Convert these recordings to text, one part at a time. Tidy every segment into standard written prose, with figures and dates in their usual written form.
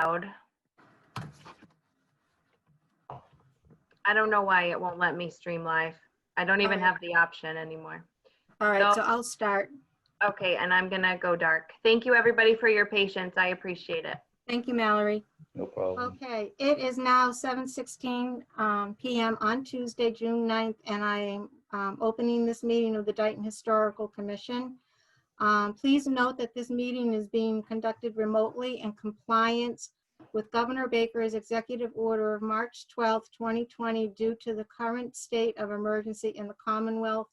loud. I don't know why it won't let me stream live. I don't even have the option anymore. All right, so I'll start. Okay, and I'm gonna go dark. Thank you, everybody, for your patience. I appreciate it. Thank you, Mallory. No problem. Okay, it is now 7:16 p.m. on Tuesday, June 9th, and I am opening this meeting of the Dayton Historical Commission. Please note that this meeting is being conducted remotely in compliance with Governor Baker's executive order of March 12th, 2020, due to the current state of emergency in the Commonwealth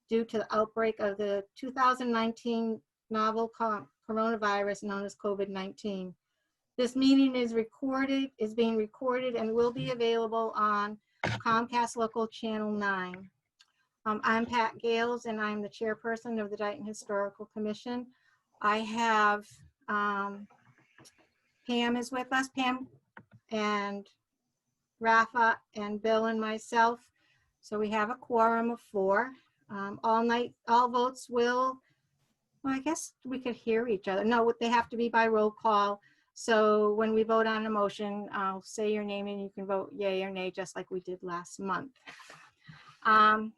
due to the outbreak of the 2019 novel coronavirus known as COVID-19. This meeting is being recorded and will be available on Comcast Local Channel 9. I'm Pat Gales, and I'm the chairperson of the Dayton Historical Commission. I have Pam is with us, Pam, and Rafa and Bill and myself. So we have a quorum of 4. All votes will, well, I guess we could hear each other. No, they have to be by roll call. So when we vote on a motion, I'll say your name and you can vote yay or nay, just like we did last month. So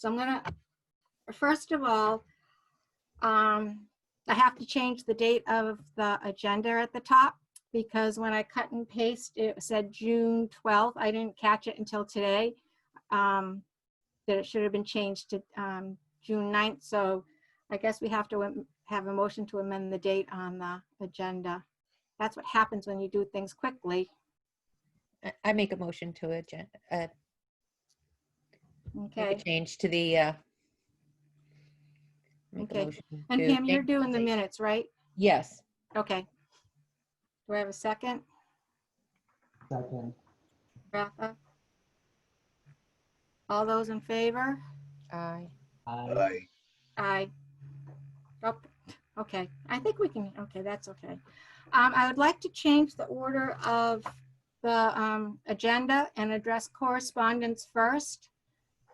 I'm gonna, first of all, I have to change the date of the agenda at the top because when I cut and paste, it said June 12th. I didn't catch it until today, that it should have been changed to June 9th. So I guess we have to have a motion to amend the date on the agenda. That's what happens when you do things quickly. I make a motion to Okay. make a change to the. Make a Okay. motion And to Pam, you're change doing the date. minutes, right? Yes. Okay. Do I have a second? Second. Rafa? All those in favor? Aye. Aye. Aye. Oh, okay, I think we can, okay, that's okay. I would like to change the order of the agenda and address correspondence first.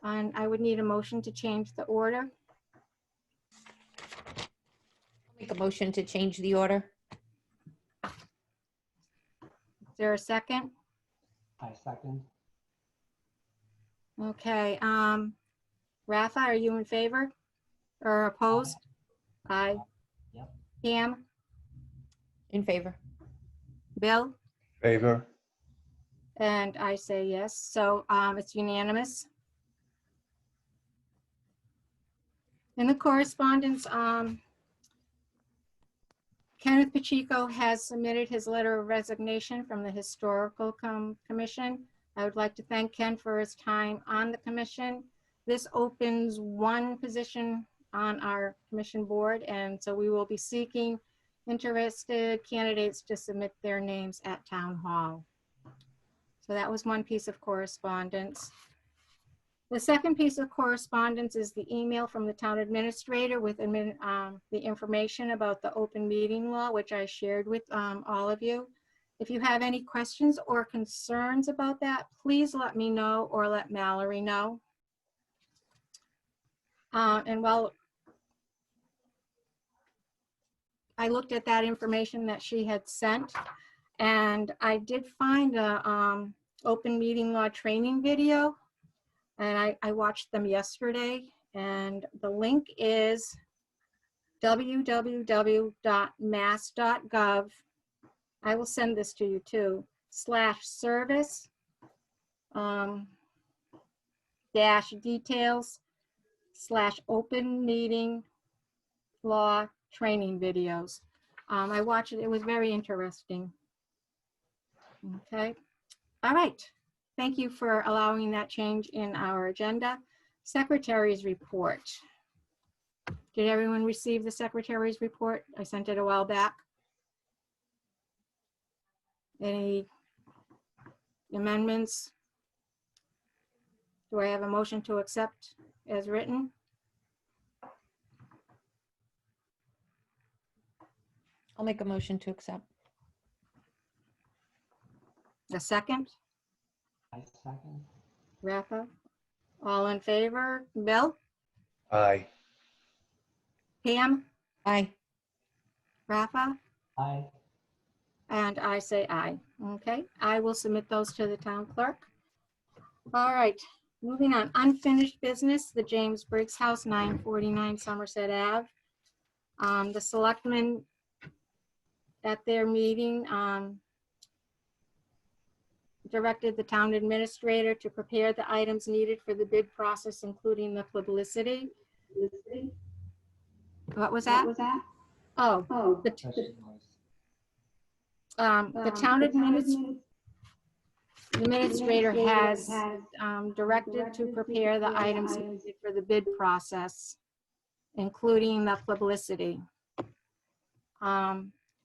And I would need a motion to change the order. Make a motion to change the order. Is there a second? I second. Okay, Rafa, are you in favor or opposed? Aye. Yep. Pam? In favor. Bill? Favor. And I say yes, so it's unanimous. In the correspondence, Kenneth Pacheco has submitted his letter of resignation from the Historical Commission. I would like to thank Ken for his time on the commission. This opens one position on our commission board, and so we will be seeking interested candidates to submit their names at Town Hall. So that was one piece of correspondence. The second piece of correspondence is the email from the town administrator with the information about the open meeting law, which I shared with all of you. If you have any questions or concerns about that, please let me know or let Mallory know. And while I looked at that information that she had sent, and I did find a open meeting law training video, and I watched them yesterday, and the link is www.mass.gov. I will send this to you too, /service -details /open meeting law training videos. I watched it, it was very interesting. Okay, all right. Thank you for allowing that change in our agenda. Secretary's report. Did everyone receive the secretary's report? I sent it a while back. Any amendments? Do I have a motion to accept as written? I'll make a motion to accept. A second? I second. Rafa? All in favor? Bill? Aye. Pam? Aye. Rafa? Aye. And I say aye. Okay, I will submit those to the town clerk. All right, moving on. Unfinished business, the James Briggs House, 949 Somerset Ave. The selectmen at their meeting directed the town administrator to prepare the items needed for the bid process, including the publicity. What was that? Oh, the That's noise. the town administrator has directed to prepare the items needed for the bid process, including the publicity.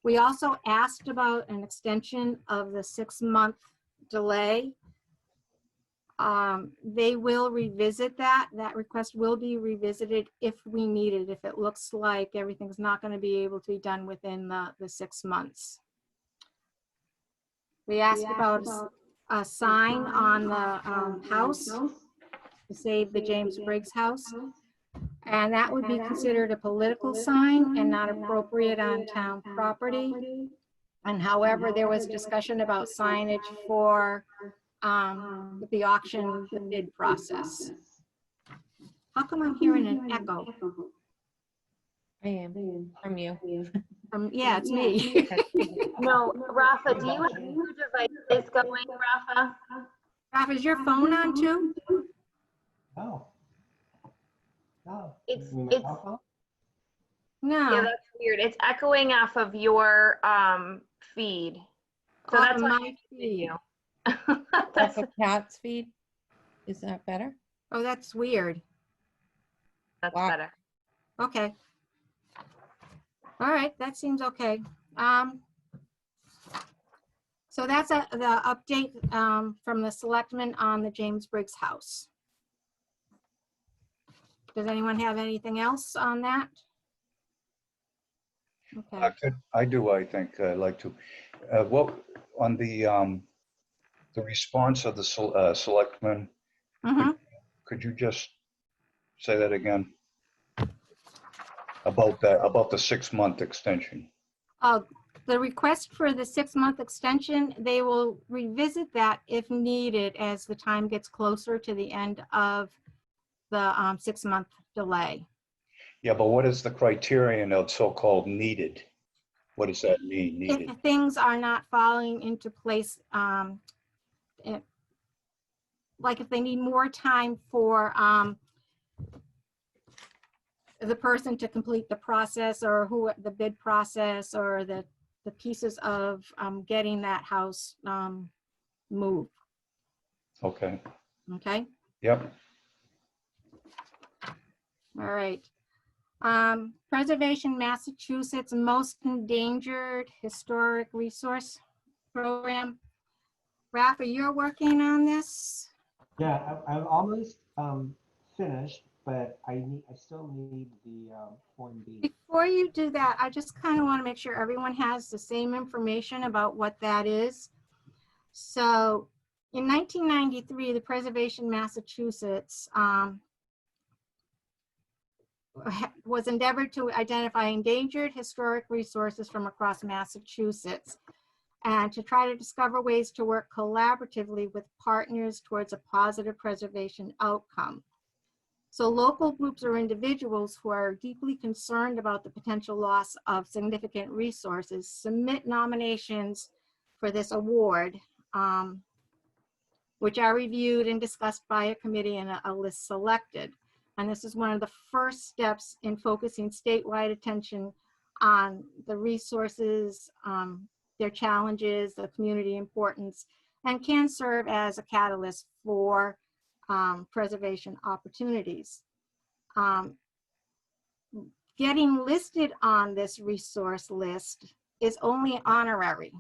We also asked about an extension of the 6-month delay. They will revisit that. That request will be revisited if we need it, if it looks like everything's not going to be able to be done within the 6 months. We asked about a sign on the house to save the James Briggs house. And that would be considered a political sign and not appropriate on town property. And however, there was discussion about signage for the auction, the bid process. How come I'm hearing an echo? I am from you. Yeah, it's me. No, Rafa, do you have your devices going, Rafa? Ralph, is your phone on too? No. No. It's- You mean my it's- cell phone? Yeah, No. that's weird. It's echoing off of your feed. So Off that's of why my I muted feed. you. That's That's a cat's feed. Is that better? Oh, that's weird. That's better. Okay. All right, that seems okay. So that's the update from the selectmen on the James Briggs house. Does anyone have anything else on that? Okay. I do, I think, I'd like to. What, on the response of the selectmen, Mhm. could you just say that again? About the 6-month extension? The request for the 6-month extension, they will revisit that if needed as the time gets closer to the end of the 6-month delay. Yeah, but what is the criterion of so-called needed? What does that mean, needed? If things are not falling into place, like if they need more time for the person to complete the process, or the bid process, or the pieces of getting that house moved. Okay, Okay, yep. all right. Preservation Massachusetts Most Endangered Historic Resource Program. Rafa, you're working on this? Yeah, I'm almost finished, but I still need the Form B. Before you do that, I just kind of want to make sure everyone has the same information about what that is. So in 1993, the Preservation Massachusetts was endeavored to identify endangered historic resources from across Massachusetts and to try to discover ways to work collaboratively with partners towards a positive preservation outcome. So local groups or individuals who are deeply concerned about the potential loss of significant resources submit nominations for this award, which are reviewed and discussed by a committee and a list selected. And this is one of the first steps in focusing statewide attention on the resources, their challenges, the community importance, and can serve as a catalyst for preservation opportunities. Getting listed on this resource list is only honorary.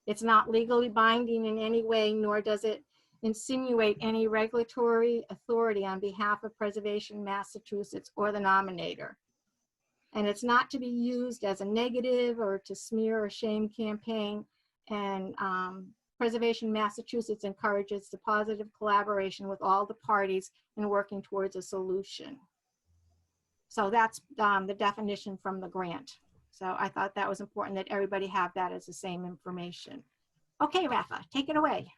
It's not legally binding in any way, nor does it insinuate any regulatory authority on behalf of Preservation Massachusetts or the nominator. And it's not to be used as a negative or to smear or shame campaign. And Preservation Massachusetts encourages the positive collaboration with all the parties in working towards a solution. So that's the definition from the grant. So I thought that was important that everybody have that as the same information. Okay, Rafa, take it away.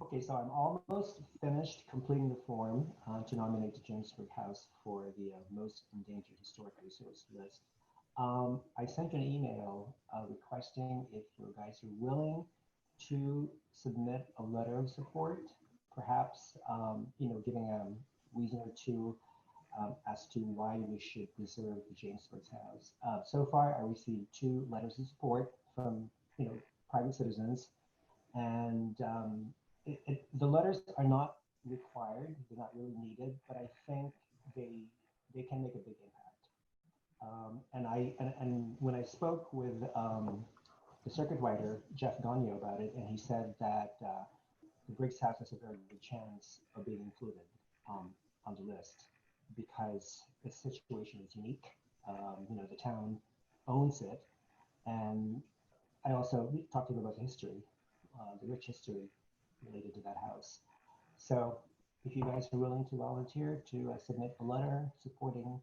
Okay, so I'm almost finished completing the form to nominate the Jamesburg House for the most endangered historic resource list. I sent you an email requesting if you guys are willing to submit a letter of support, perhaps giving a reason or two as to why we should preserve the Jamesburg House. So far, I received 2 letters of support from private citizens, and the letters are not required; they're not really needed, but I think they can make a big impact. And when I spoke with the circuit rider Jeff Gagnon about it, and he said that the Briggs House has a very good chance of being included on the list because the situation is unique. The town owns it, and I also talked to him about the history, the rich history related to that house. So if you guys are willing to volunteer to submit a letter supporting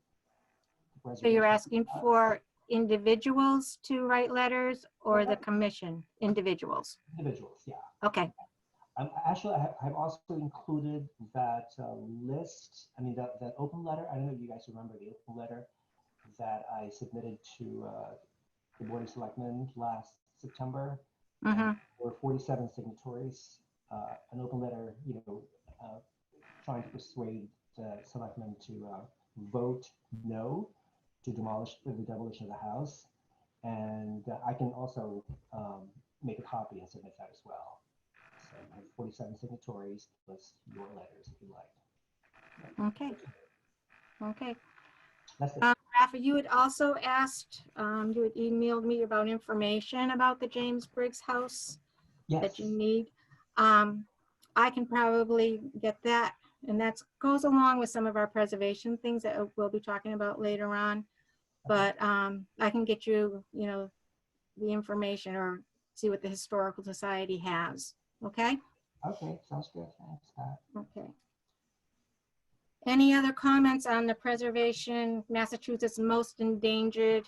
the So you're preservation. asking for individuals to write letters or the commission? Individuals. Individuals, yeah. Okay. Actually, I've also included that list. I mean, that open letter. I don't know if you guys remember the open letter that I submitted to the Board of Selectmen last September. Mm-hmm. There were 47 signatories. An open letter, trying to persuade the selectmen to vote no to the demolition of the house. And I can also make a copy and submit that as well. So I have 47 signatories plus your letters if you like. Okay. Okay. That's it. Rafa, you had also asked, you had emailed me about information about the James Briggs house Yes. that you need. I can probably get that, and that goes along with some of our preservation things that we'll be talking about later on. But I can get you, the information or see what the Historical Society has. Okay? Okay, sounds good. Thanks, Pat. Okay. Any other comments on the Preservation Massachusetts Most Endangered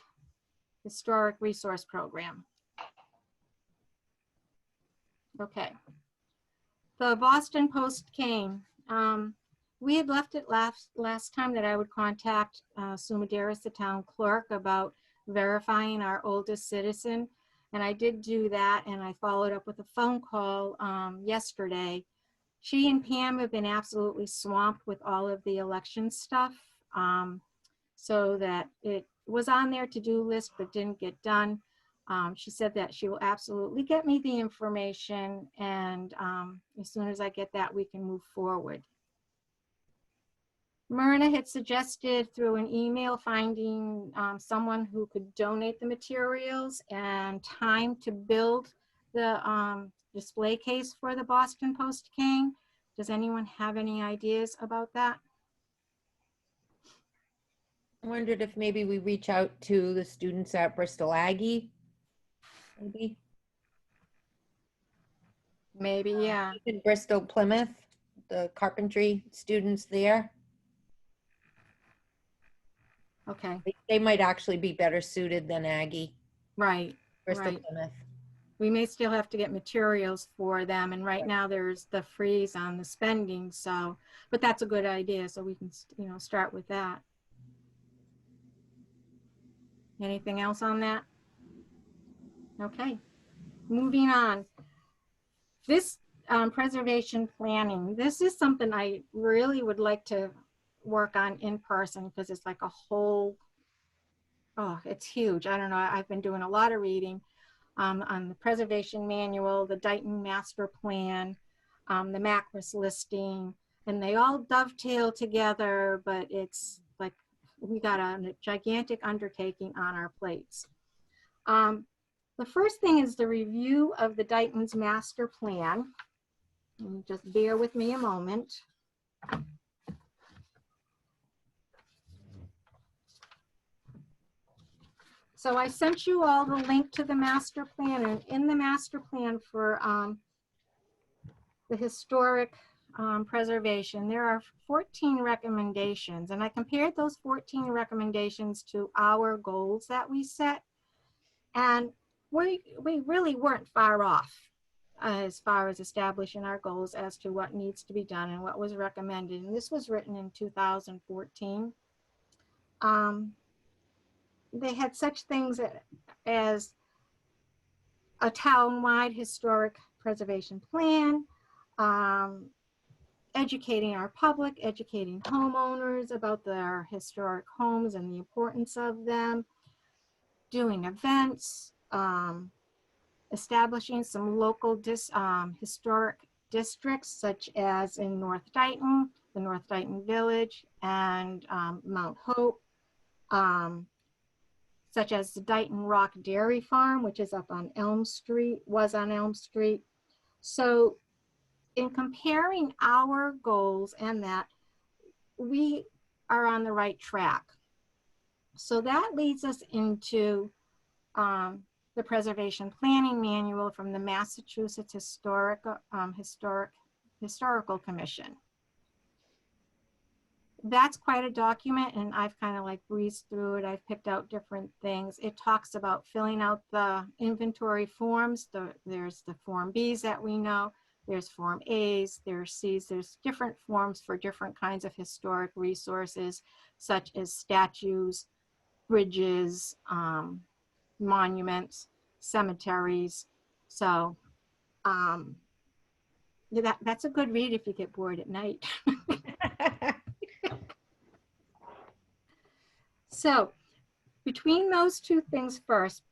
Historic Resource Program? Okay. The Boston Post came. We had left it last time that I would contact Sue Medeiros, the town clerk, about verifying our oldest citizen. And I did do that, and I followed up with a phone call yesterday. She and Pam have been absolutely swamped with all of the election stuff, so that it was on their to-do list but didn't get done. She said that she will absolutely get me the information, and as soon as I get that, we can move forward. Myrna had suggested through an email finding someone who could donate the materials and time to build the display case for the Boston Post King. Does anyone have any ideas about that? I wondered if maybe we reach out to the students at Bristol Aggie, maybe Maybe, yeah. in Bristol, Plymouth, the carpentry students there. Okay, They might actually be better suited than Aggie, right, Bristol, right. Plymouth. We may still have to get materials for them, and right now there's the freeze on the spending, so, but that's a good idea, so we can, start with that. Anything else on that? Okay, moving on. This preservation planning, this is something I really would like to work on in person because it's like a whole, it's huge. I don't know, I've been doing a lot of reading on the preservation manual, the Dighton master plan, the Macris listing, and they all dovetail together, but it's like we got a gigantic undertaking on our plates. The first thing is the review of the Dighton's master plan. And just bear with me a moment. So I sent you all the link to the master plan, and in the master plan for the historic preservation, there are 14 recommendations, and I compared those 14 recommendations to our goals that we set. And we really weren't far off as far as establishing our goals as to what needs to be done and what was recommended. And this was written in 2014. They had such things as a town-wide historic preservation plan, educating our public, educating homeowners about their historic homes and the importance of them, doing events, establishing some local historic districts, such as in North Dighton, the North Dighton Village, and Mount Hope, such as the Dighton Rock Dairy Farm, which is up on Elm Street, was on Elm Street. So in comparing our goals and that, we are on the right track. So that leads us into the Preservation Planning Manual from the Massachusetts Historical Commission. That's quite a document, and I've kind of like breezed through it. I've picked out different things. It talks about filling out the inventory forms. There's the Form Bs that we know. There's Form As, there's Cs. There's different forms for different kinds of historic resources, such as statues, bridges, monuments, cemeteries. So that's a good read if you get bored at night. So between those two things first,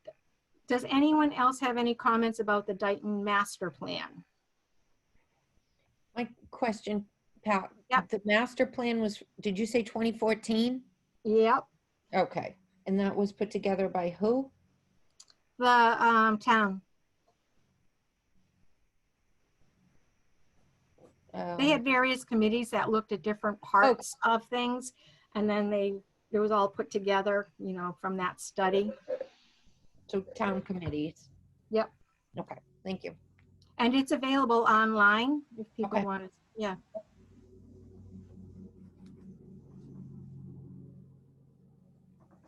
does anyone else have any comments about the Dighton Master Plan? My question, Pat, Yep. the master plan was, did you say 2014? Yep, Okay. And that was put together by who? the town. They had various committees that looked at different parts of things, and then it was all put together, you know, from that study. So town committees. Yep. Okay, thank you. And it's available online if people Okay. want it. Yeah.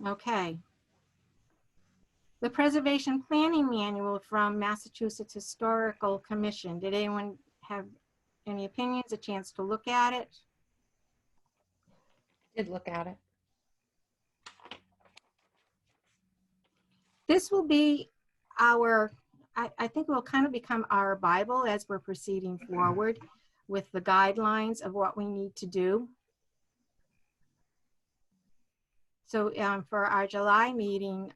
Okay. The Preservation Planning Manual from Massachusetts Historical Commission. Did anyone have any opinions, a chance to look at it? Did look at it. This will be our, I think it will kind of become our Bible as we're proceeding forward with the guidelines of what we need to do. So for our July meeting,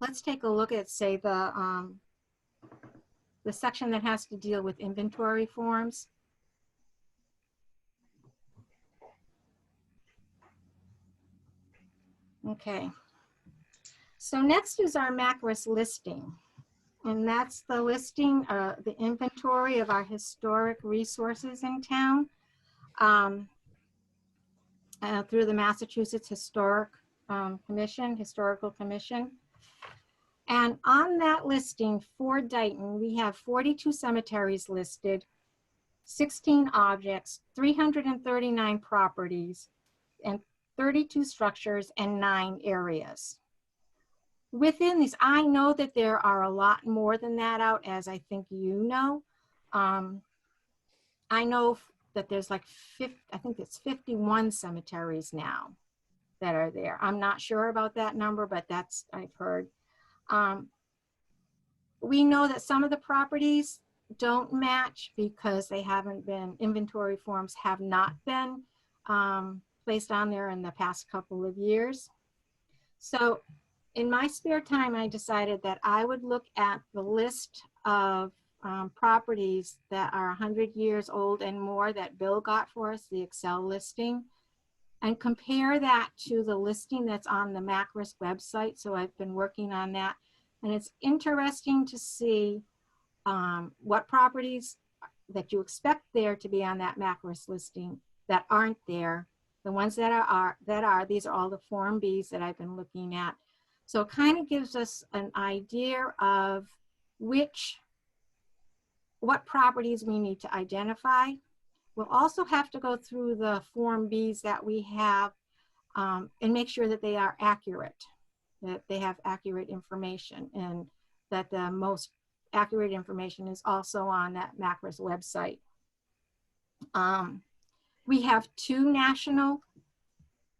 let's take a look at, say, the section that has to deal with inventory forms. Okay. So next is our MACRIS listing. And that's the listing, the inventory of our historic resources in town through the Massachusetts Historical Commission. And on that listing for Dighton, we have 42 cemeteries listed, 16 objects, 339 properties, and 32 structures and 9 areas. Within these, I know that there are a lot more than that out, as I think you know. I know that there's like I think it's 51 cemeteries now that are there. I'm not sure about that number, but that's, I've heard. We know that some of the properties don't match because they haven't been, inventory forms have not been placed on there in the past couple of years. So in my spare time, I decided that I would look at the list of properties that are 100 years old and more that Bill got for us, the Excel listing, and compare that to the listing that's on the MACRIS website. So I've been working on that. And it's interesting to see what properties that you expect there to be on that MACRIS listing that aren't there. The ones that are, these are all the Form Bs that I've been looking at. So it kind of gives us an idea of what properties we need to identify. We'll also have to go through the Form Bs that we have and make sure that they are accurate. that they have accurate information, and that the most accurate information is also on that MACRA's website. We have 2 national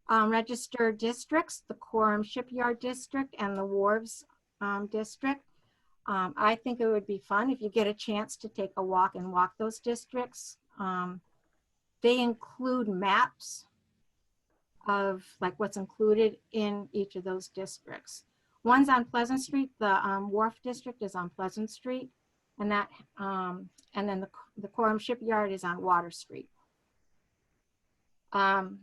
registered districts, the Quorum Shipyard District and the Wharves District. I think it would be fun if you get a chance to take a walk and walk those districts. They include maps of like what's included in each of those districts. One's on Pleasant Street, the Wharf District is on Pleasant Street, and that, and then the Quorum Shipyard is on Water Street. When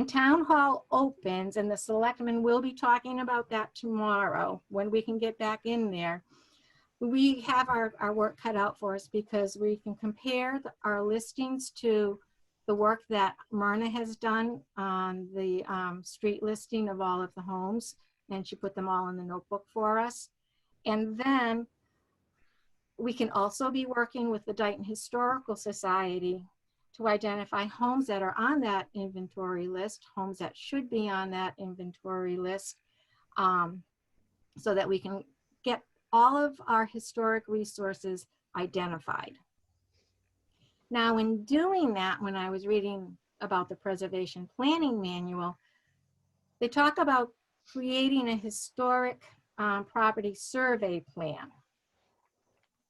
Town Hall opens, and the selectmen will be talking about that tomorrow, when we can get back in there, we have our work cut out for us, because we can compare our listings to the work that Myrna has done on the street listing of all of the homes, and she put them all in the notebook for us. And then we can also be working with the Dayton Historical Society to identify homes that are on that inventory list, homes that should be on that inventory list, so that we can get all of our historic resources identified. Now, in doing that, when I was reading about the Preservation Planning Manual, they talk about creating a historic property survey plan.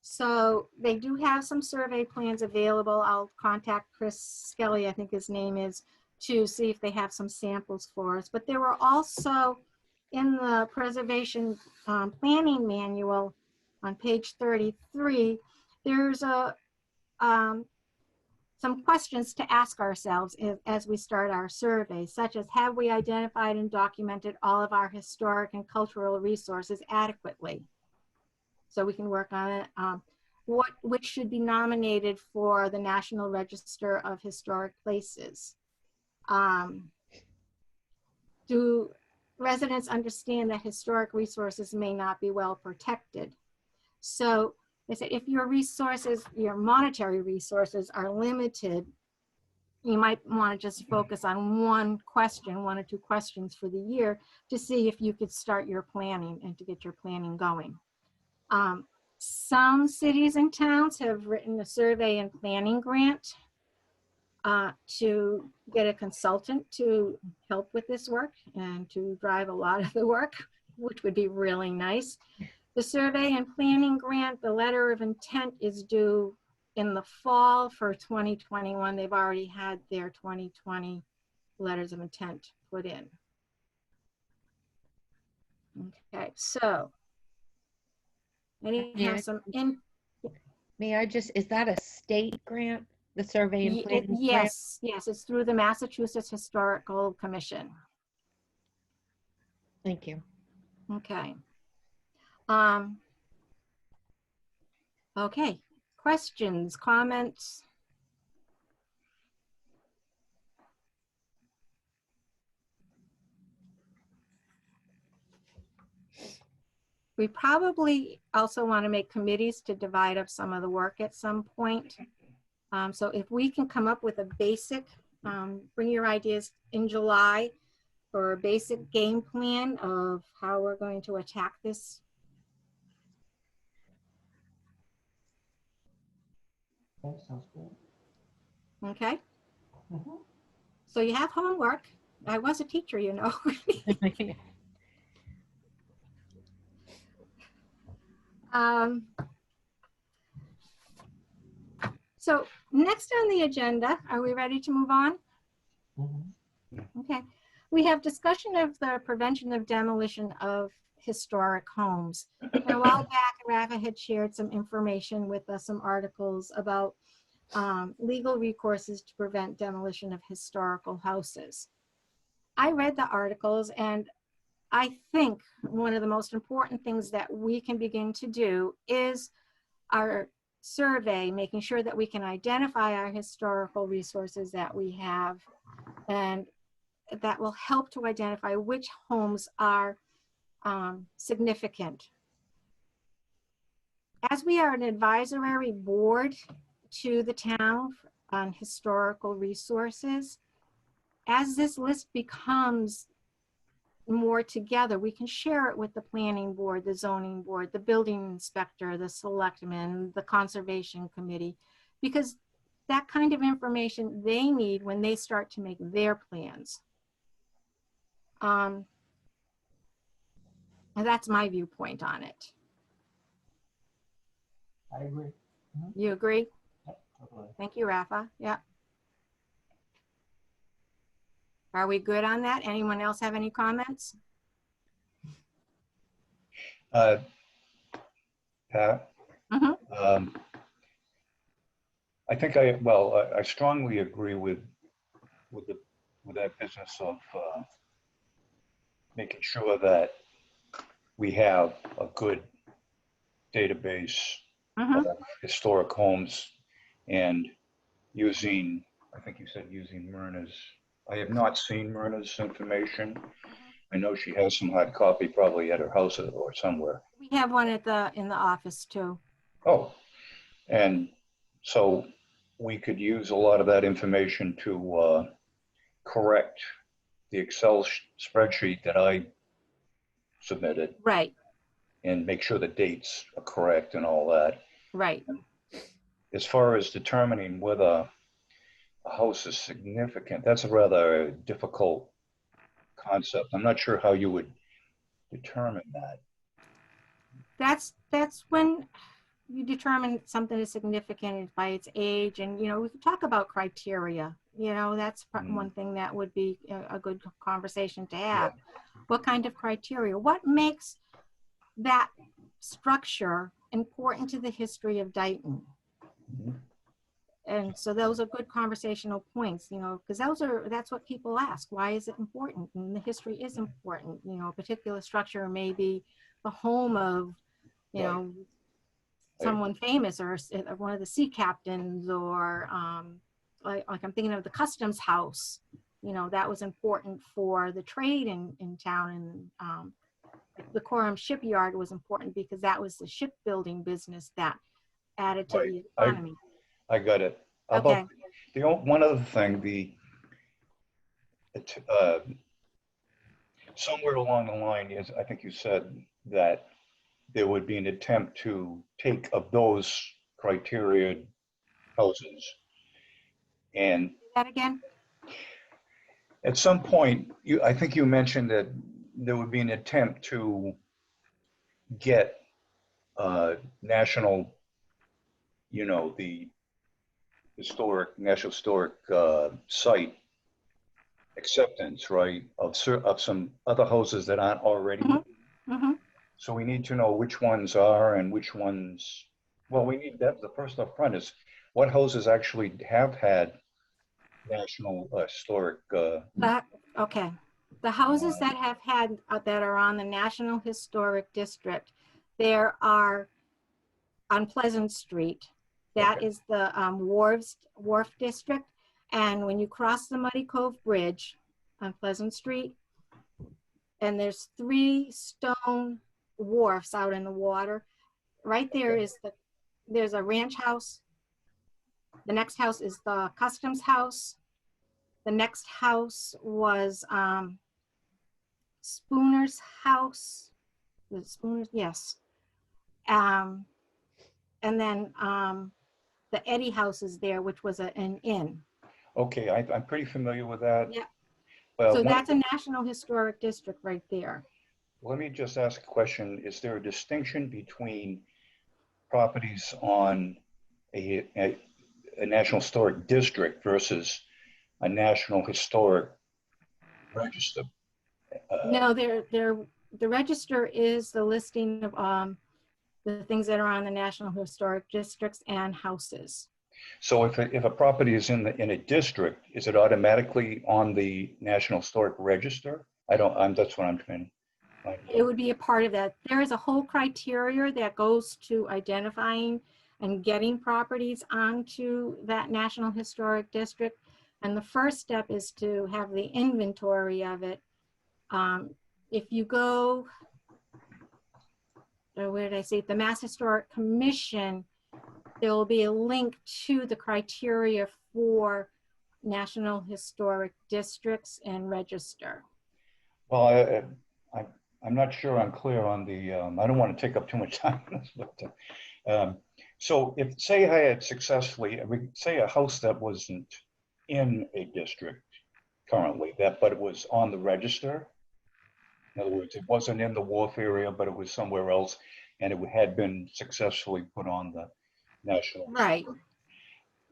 So they do have some survey plans available. I'll contact Chris Skelly, I think his name is, to see if they have some samples for us. But there were also in the Preservation Planning Manual on page 33, there's some questions to ask ourselves as we start our survey, such as, have we identified and documented all of our historic and cultural resources adequately? So we can work on it. Which should be nominated for the National Register of Historic Places? Do residents understand that historic resources may not be well protected? So they said, if your resources, your monetary resources are limited, you might want to just focus on one question, 1 or 2 questions for the year, to see if you could start your planning and to get your planning going. Some cities and towns have written a survey and planning grant to get a consultant to help with this work and to drive a lot of the work, which would be really nice. The survey and planning grant, the letter of intent is due in the fall for 2021. They've already had their 2020 letters of intent put in. Okay, so I didn't have some May I just, is that a state grant, the survey and planning grant? Yes, yes, it's through the Massachusetts Historical Commission. Thank you. Okay. Okay, questions, comments? We probably also want to make committees to divide up some of the work at some point. So if we can come up with a basic, bring your ideas in July for a basic game plan of how we're going to attack this. Okay, sounds good. Okay, Mhm. so you have homework. I was a teacher, you know. So next on the agenda, are we ready to move on? Mhm. Okay, we have discussion of the prevention of demolition of historic homes. And a while back, Rafa had shared some information with us, some articles about legal recourses to prevent demolition of historical houses. I read the articles, and I think one of the most important things that we can begin to do is our survey, making sure that we can identify our historical resources that we have, and that will help to identify which homes are significant. As we are an advisory board to the town on historical resources, as this list becomes more together, we can share it with the planning board, the zoning board, the building inspector, the selectmen, the conservation committee, because that kind of information they need when they start to make their plans. And that's my viewpoint on it. I agree. You agree? Yep, totally. Thank you, Rafa. Yeah. Are we good on that? Anyone else have any comments? Pat? Mhm. I think I strongly agree with that business of making sure that we have a good database Mhm. of historic homes and using, I think you said using Myrna's. I have not seen Myrna's information. I know she has some hard copy probably at her house or somewhere. We have one in the office too. Oh, and so we could use a lot of that information to correct the Excel spreadsheet that I submitted Right, and make sure the dates are correct and all that. right. As far as determining whether a house is significant, that's a rather difficult concept. I'm not sure how you would determine that. That's when you determine something is significant by its age, and we can talk about criteria. That's one thing that would be a good conversation to have. What kind of criteria? What makes that structure important to the history of Dayton? Mhm. And so those are good conversational points, because that's what people ask. Why is it important? And the history is important. A particular structure may be the home of, Right. someone famous, or one of the sea captains, or like I'm thinking of the customs house. That was important for the trade in town, and the Coram shipyard was important because that was the shipbuilding business that added to Right. the economy. I got it. How Okay. about one other thing, uh, somewhere along the line is, I think you said that there would be an attempt to take of those criteria houses. And Say that again? at some point, I think you mentioned that there would be an attempt to get national, the national historic site acceptance, right, of some other houses that aren't already. Mm-hmm. So we need to know which ones are and which ones, well, we need that. The first up front is what houses actually have had national historic. Okay. The houses that have had, that are on the National Historic District, there are on Pleasant Street. That Okay. is the Wharf District. And when you cross the Muddy Cove Bridge on Pleasant Street, and there's 3 stone wharfs out in the water, right there is there's a ranch house. The next house is the customs house. The next house was Spooner's house. Was it Spooner's? Yes. And then the Eddie house is there, which was an inn. Okay, I'm pretty familiar with that. Yeah. Well, So that's a National Historic District right there. let me just ask a question. Is there a distinction between properties on a National Historic District versus a National Historic Register? No, the register is the listing of the things that are on the National Historic Districts and houses. So if a property is in a district, is it automatically on the National Historic Register? That's what I'm trying to find out. It would be a part of that. There is a whole criteria that goes to identifying and getting properties onto that National Historic District. And the first step is to have the inventory of it. If you go, where did I see it? The Mass Historic Commission, there will be a link to the criteria for National Historic Districts and Register. Well, I'm not sure I'm clear on the, I don't want to take up too much time on this, but, so if, say I had successfully, say a house that wasn't in a district currently, but it was on the register. In other words, it wasn't in the wharf area, but it was somewhere else, and it had been successfully put on the national. Right.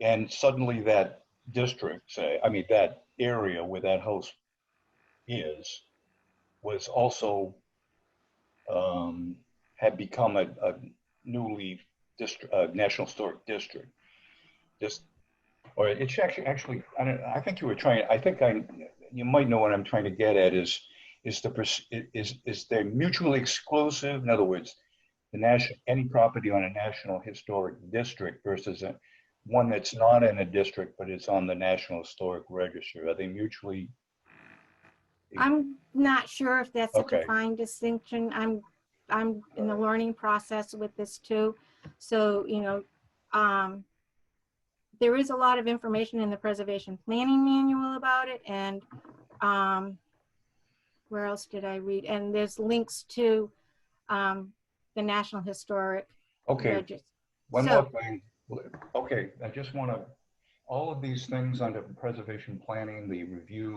And suddenly that district, say, I mean, that area where that house is, was also had become a newly national historic district. Just, or it's actually, I think you were trying. You might know what I'm trying to get at is they're mutually exclusive. In other words, any property on a national historic district versus one that's not in a district but it's on the National Historic Register. Are they mutually? I'm not sure if that's a Okay. defined distinction. I'm in the learning process with this too. So, there is a lot of information in the preservation planning manual about it. And where else did I read? And there's links to the National Historic Okay. Register. One So- more thing. Okay, I just want to, all of these things under preservation planning, the review,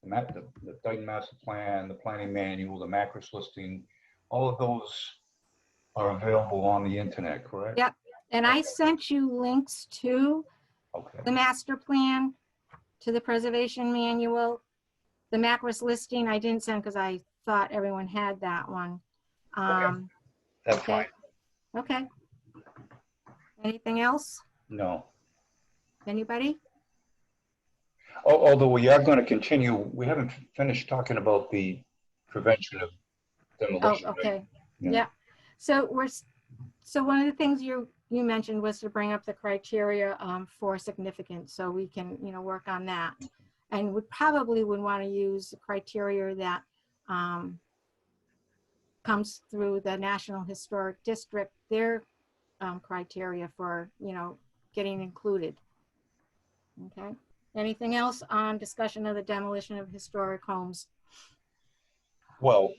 the Dayton Master Plan, the planning manual, the macros listing, all of those are available on the internet, correct? Yep. And I sent you links to Okay. the master plan, to the preservation manual. The macros listing I didn't send because I thought everyone had that one. That's okay. fine. Okay. Anything else? No. Anybody? Although we are going to continue, we haven't finished talking about the prevention of Oh, demolition. right? okay. Yeah. Yeah. So one of the things you mentioned was to bring up the criteria for significance, so we can, work on that. And we probably would want to use the criteria that comes through the National Historic District, their criteria for, getting included. Okay. Anything else on discussion of the demolition of historic homes? Well,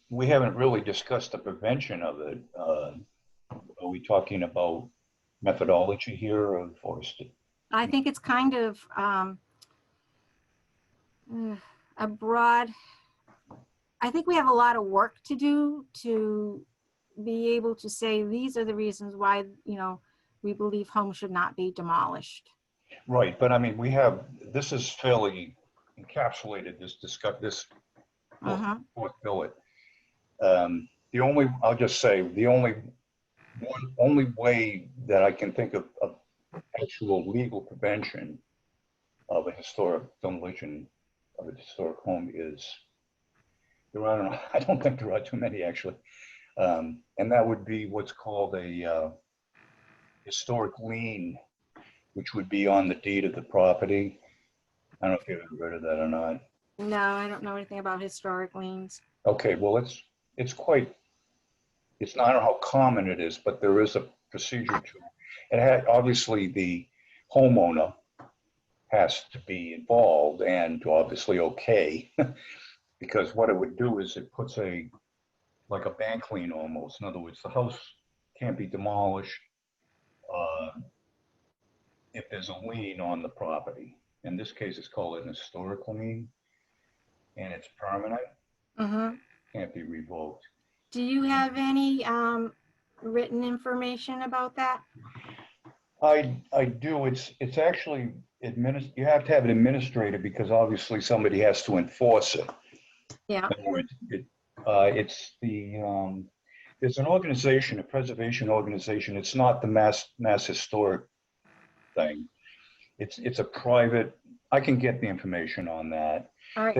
we haven't really discussed the prevention of it. Are we talking about methodology here or I think it's kind of a broad, I think we have a lot of work to do to be able to say, these are the reasons why, we believe homes should not be demolished. Right, but I mean, this is fairly encapsulated, this fourth billet. I'll just say, the only way that I can think of actual legal prevention of a historic demolition of a historic home is, I don't think there are too many actually. And that would be what's called a historic lien, which would be on the deed of the property. I don't know if you've ever heard of that or not. No, I don't know anything about historic liens. Okay, well, it's not, I don't know how common it is, but there is a procedure to it. It obviously the homeowner has to be involved and obviously okay, because what it would do is it puts like a bank lien almost. In other words, the house can't be demolished if there's a lien on the property. In this case, it's called an historic lien, and it's permanent. Can't be revoked. Do you have any written information about that? I do. It's actually you have to have an administrator because obviously somebody has to enforce it. Yeah. In other words, it's there's an organization, a preservation organization. It's not the mass historic thing. It's a private. I can get the information on that. All right.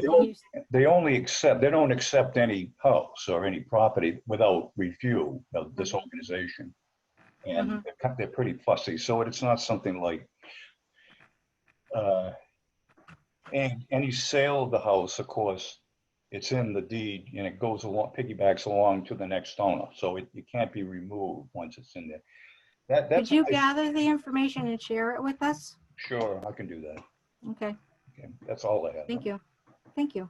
They don't accept any house or any property without review of this organization. And they're pretty fussy. So it's not something like any sale of the house, of course, it's in the deed and it goes along, piggybacks along to the next owner. So it can't be removed once it's in there. Could you gather the information and share it with us? Sure, I can do that. Okay. Okay, that's all I have. Thank you. Thank you.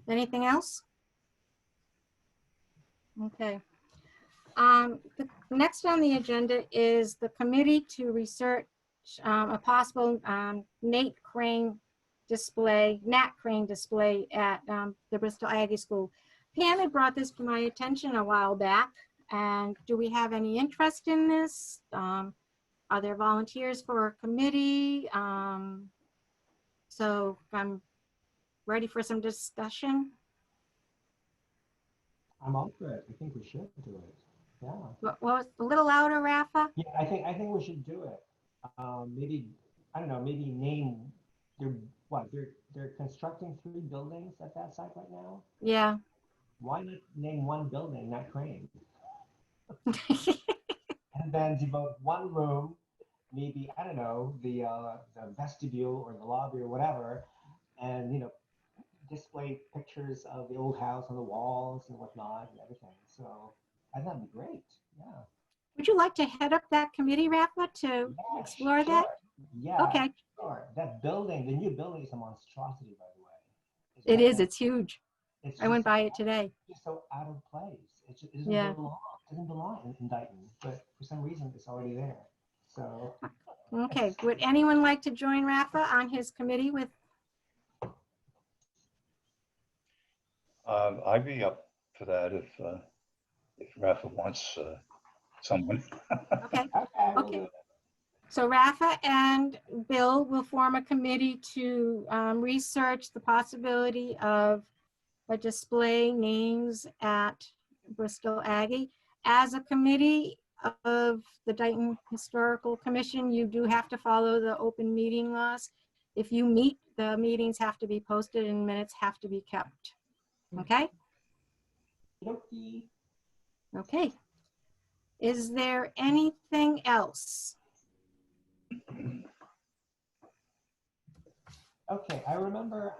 Anything else? Okay. Next on the agenda is the committee to research a possible Nat crane display at the Bristol Aggie School. Pam had brought this to my attention a while back, and do we have any interest in this? Are there volunteers for a committee? So I'm ready for some discussion. I'm all for it. I think we should do it. Yeah. Well, a little louder, Rafa? Yeah, I think we should do it. Maybe, I don't know, maybe name, they're constructing 3 buildings at that site right now? Yeah. Why not name one building, not crane? And then devote one room, maybe, I don't know, the vestibule or the lobby or whatever, and, you know, display pictures of the old house on the walls and whatnot and everything. So I think that'd be great. Yeah. Would you like to head up that committee, Rafa, to Yeah, explore sure. that? Yeah. Okay, Sure. That building, the new building is a monstrosity, by the way. it is. It's huge. It's I went just by it today. just so out of place. It doesn't Yeah. belong. It doesn't belong in Dayton, but for some reason it's already there. So Okay, would anyone like to join Rafa on his committee with, I'd be up for that if Rafa wants someone. okay. okay, we'll Okay. do it. So Rafa and Bill will form a committee to research the possibility of a display names at Bristol Aggie. As a committee of the Dayton Historical Commission, you do have to follow the open meeting laws. If you meet, the meetings have to be posted and minutes have to be kept. Okay? Okey-dokey. Okay. Is there anything else? Okay, I remember,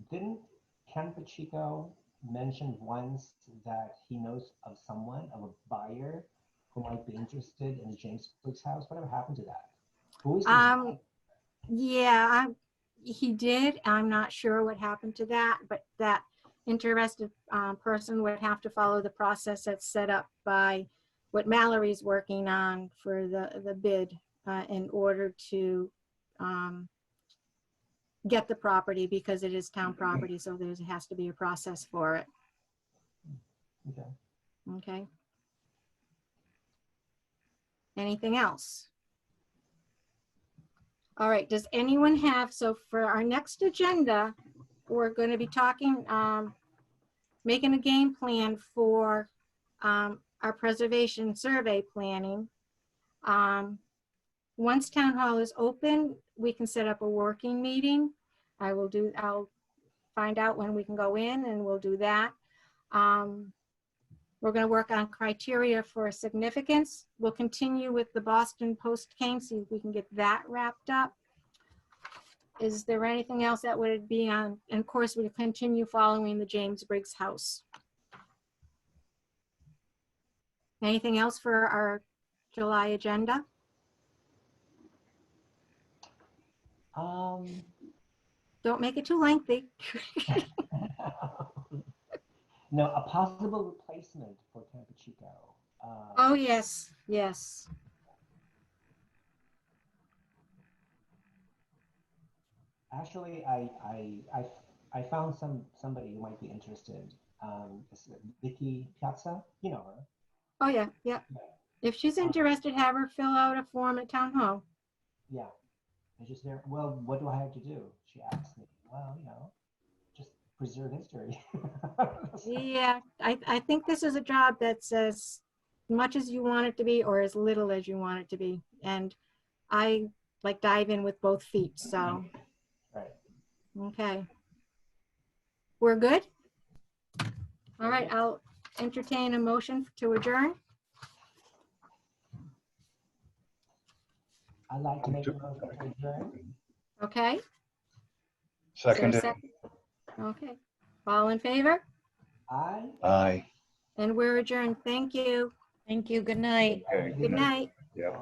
didn't Ken Pacheco mention once that he knows of someone, of a buyer who might be interested in the James Briggs house? Whatever happened to that? Who is he? Yeah, he did. I'm not sure what happened to that, but that interested person would have to follow the process that's set up by what Mallory's working on for the bid in order to get the property, because it is town property, so there has to be a process for it. Okay. Okay. Anything else? All right, does anyone have, so for our next agenda, we're going to be talking, making a game plan for our preservation survey planning. Once town hall is open, we can set up a working meeting. I'll find out when we can go in and we'll do that. We're going to work on criteria for significance. We'll continue with the Boston Post cane, see if we can get that wrapped up. Is there anything else that would be on? And of course, we'll continue following the James Briggs house. Anything else for our July agenda? Don't make it too lengthy. No, a possible replacement for Ken Pacheco. Oh, yes, yes. Actually, I found somebody who might be interested. It's Vicky Piazza. You know her. Oh, yeah, yeah. If she's interested, have her fill out a form at town hall. Yeah. And she's there. Well, what do I have to do? She asked me. Well, you know, just preserve history. Yeah, I think this is a job that's as much as you want it to be or as little as you want it to be. And I like dive in with both feet, so. Right. Okay. We're good? All right, I'll entertain a motion to adjourn. I'd like to make a motion to adjourn. Okay. Is there a Seconded. second? Okay. All in favor? Aye. Aye. And we're adjourned. Thank you. Thank you. Good night. Okay, Good night. Yeah.